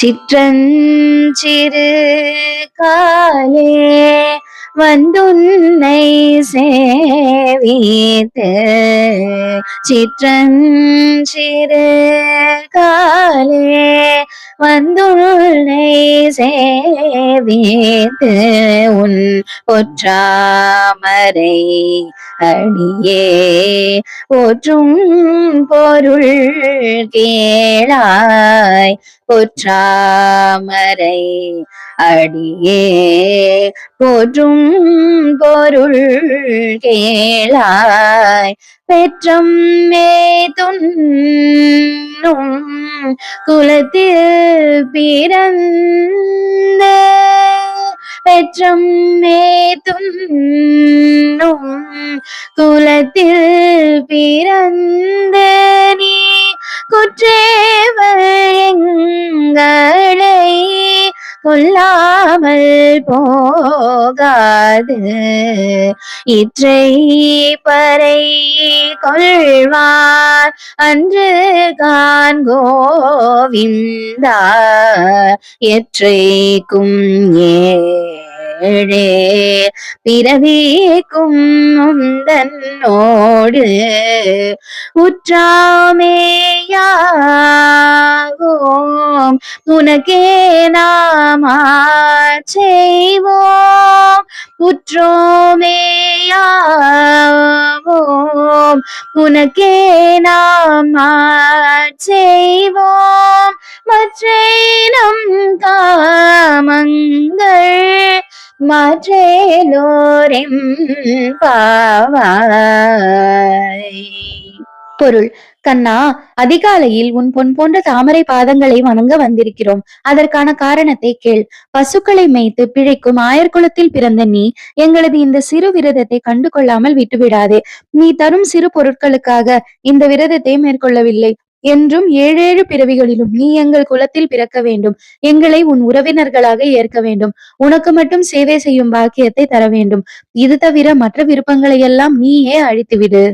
சிற்றஞ்சிறு காலே வந்துன்னை சேவித்து சிற்றஞ்சிறு காலே வந்துன்னை சேவித்து உன் பொற்றாமரை அடியே போற்றும் பொருள் கேளாய் பொற்றாமரை அடியே போற்றும் பொருள் கேளாய் பெற்றம் துன்னும் குலத்தில் பிறந்த பெற்றம் துன்னும் குலத்தில் பிறந்த நீ குற்றேவல் எங்களை கொல்லாமல் போகாது இற்றை பறை கொள்வார் அன்று கான் கோவிந்தா எற்றைக்கும் ஏழே பிறவிக்கும் முந்தன்னோடு உற்றாமேயாவோம் உனக்கே நாமா செய்வோம் உற்றோமேயாவோம் உனக்கே நாமா செய்வோம் மற்றேனம் காமங்கள் மாற்றேலோரெம் பாவாய். பொருள்: கண்ணா, அதிகாலையில் உன் பொன் போன்ற தாமரை பாதங்களை வணங்க வந்திருக்கிறோம். அதற்கான காரணத்தை கேள். பசுக்களை மேய்த்து பிழைக்கும் ஆயர்குலத்தில் பிறந்த நீ எங்களது இந்த சிறு விரதத்தை கண்டு கொள்ளாமல் விட்டுவிடாதே. நீ தரும் சிறு பொருட்களுக்காக இந்த விரதத்தை மேற்கொள்ளவில்லை. என்றும் 7 பிறவிகளிலும் நீ எங்கள் குலத்தில் பிறக்க வேண்டும். எங்களை உன் உறவினர்களாக ஏற்க வேண்டும். உனக்கு மட்டும் சேவை செய்யும் பாக்கியத்தை தர வேண்டும். இது தவிர மற்ற விருப்பங்களை எல்லாம் நீயே அழித்துவிடு.